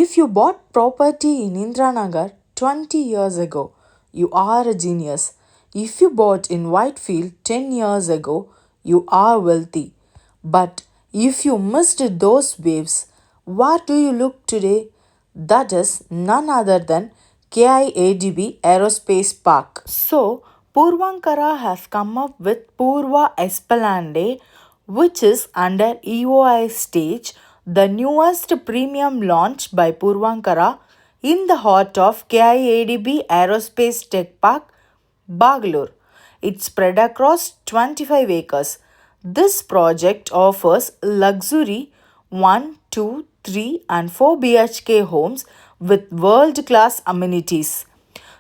If you bought property in Indranagar 20 years ago, you are a genius. If you bought in Whitefield 10 years ago, you are wealthy. But if you missed those waves, what do you look today? That is none other than KIADB Aerospace Park. So, Puravankara has come up with Purva Esplanade, which is under EOI stage, the newest premium launch by Puravankara in the heart of KIADB Aerospace Tech Park, Bagalur. It's spread across 25 acres. This project offers luxury 1, 2, 3, and 4 BHK homes with world class amenities.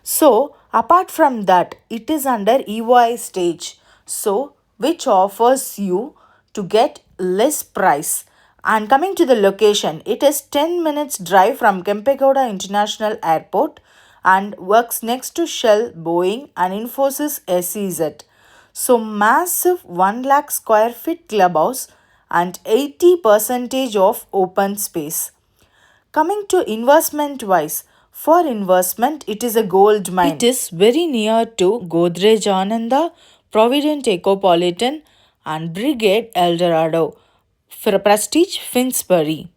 So, apart from that, it is under EOI stage, so which offers you to get less price. And coming to the location, it is 10 minutes drive from Kempegowda International Airport and works next to Shell, Boeing and Infosys SEZ. So massive 1 lakh square feet clubhouse and 80% of open space. Coming to investment wise, for investment it is a gold mine. It is very near to Godrej Ananda, Provident Ecopolitan and Brigade Eldorado for Prestige Finsbury.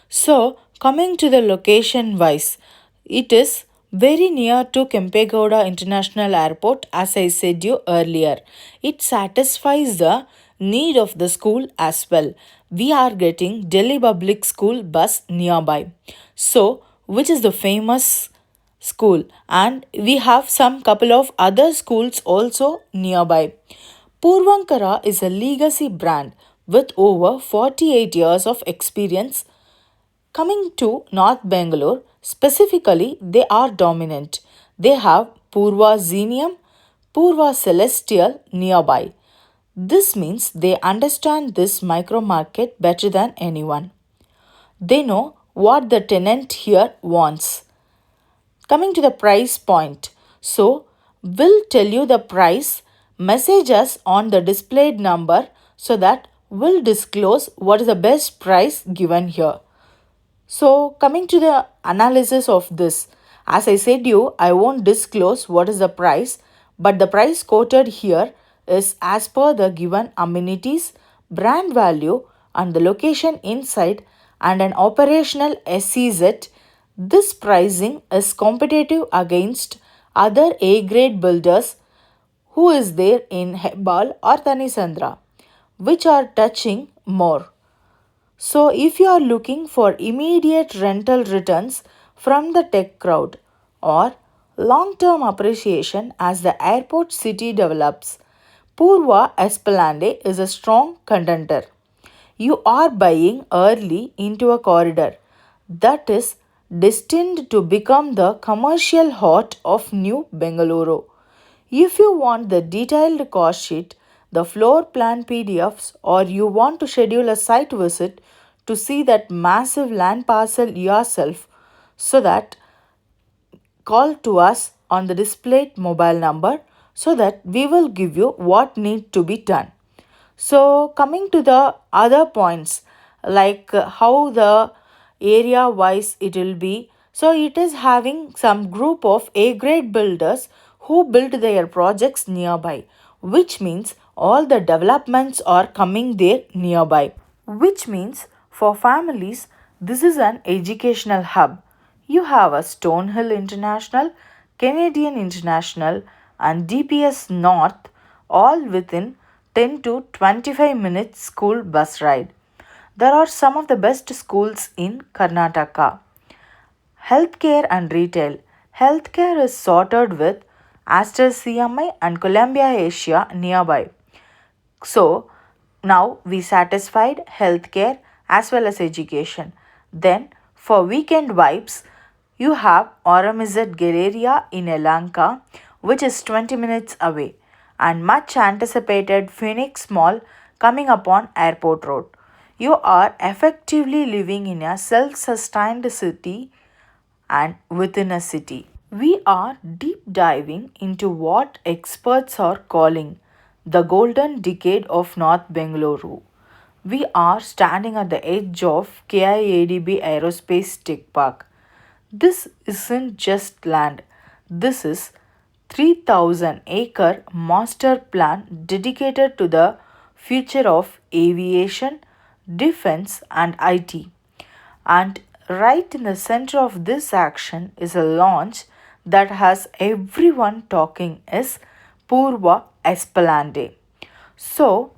So, coming to the location wise, it is very near to Kempegowda International Airport, as I said you earlier. It satisfies the need of the school as well. We are getting Delhi Public School bus nearby. So, which is the famous school, and we have some couple of other schools also nearby. Puravankara is a legacy brand with over 48 years of experience. Coming to North Bengaluru, specifically, they are dominant. They have Purva Xenium, Purva Celestial nearby. This means they understand this micro market better than anyone. They know what the tenant here wants. Coming to the price point. So, we'll tell you the price, message us on the displayed number so that we'll disclose what is the best price given here. So, coming to the analysis of this, as I said you, I won't disclose what is the price, but the price quoted here is as per the given amenities, brand value and the location inside and an operational SEZ. This pricing is competitive against other A-grade builders who is there in Hebbal or Tanisandra, which are touching more. So, if you are looking for immediate rental returns from the tech crowd or long term appreciation as the airport city develops, Purva Esplanade is a strong contender. You are buying early into a corridor that is destined to become the commercial heart of New Bengaluru. If you want the detailed cost sheet, the floor plan PDFs, or you want to schedule a site visit to see that massive land parcel yourself, so that call to us on the displayed mobile number so that we will give you what need to be done. So coming to the other points, like how the area wise it will be. So it is having some group of A grade builders who build their projects nearby, which means all the developments are coming there nearby, which means for families this is an educational hub. You have a Stonehill International, Canadian International and DPS North all within 10 to 25 minutes school bus ride. There are some of the best schools in Karnataka. Healthcare and retail. Healthcare is sorted with Aster CMI and Columbia Asia nearby. So now we satisfied healthcare as well as education. Then for weekend vibes, you have Auramizet Galleria in Elanka, which is 20 minutes away, and much anticipated Phoenix Mall coming upon Airport Road. You are effectively living in a self-sustained city and within a city. We are deep diving into what experts are calling the golden decade of North Bengaluru. We are standing at the edge of KIADB Aerospace Park. This isn't just land. This is 3,000-acre master plan dedicated to the future of aviation, defense and IT. And right in the center of this action is a launch that has everyone talking is Purva Esplanade. So,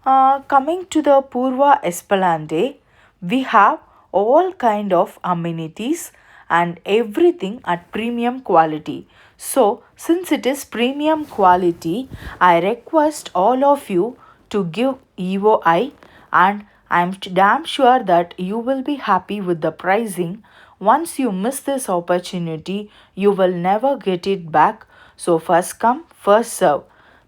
coming to the Purva Esplanade, we have all kind of amenities and everything at premium quality. So, since it is premium quality, I request all of you to give EOI, and I'm damn sure that you will be happy with the pricing. Once you miss this opportunity, you will never get it back. So, first come, first serve.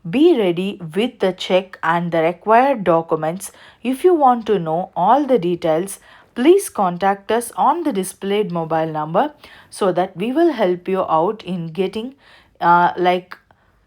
Be ready with the check and the required documents. If you want to know all the details, please contact us on the displayed mobile number so that we will help you out in getting like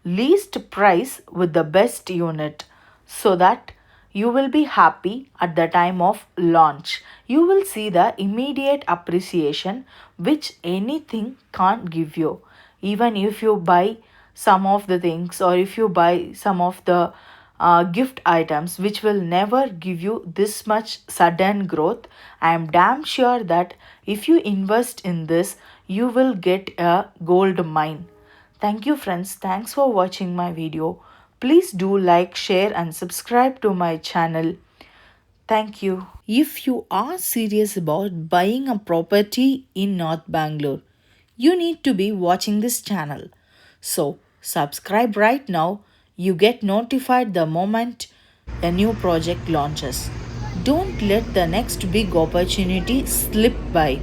least price with the best unit, so that you will be happy at the time of launch. You will see the immediate appreciation which anything can't give you. Even if you buy some of the things, or if you buy some of the gift items which will never give you this much sudden growth, I am damn sure that if you invest in this, you will get a gold mine. Thank you friends. Thanks for watching my video. Please do like, share and subscribe to my channel. Thank you. If you are serious about buying a property in North Bangalore, you need to be watching this channel. So, subscribe right now. You get notified the moment a new project launches. Don't let the next big opportunity slip by.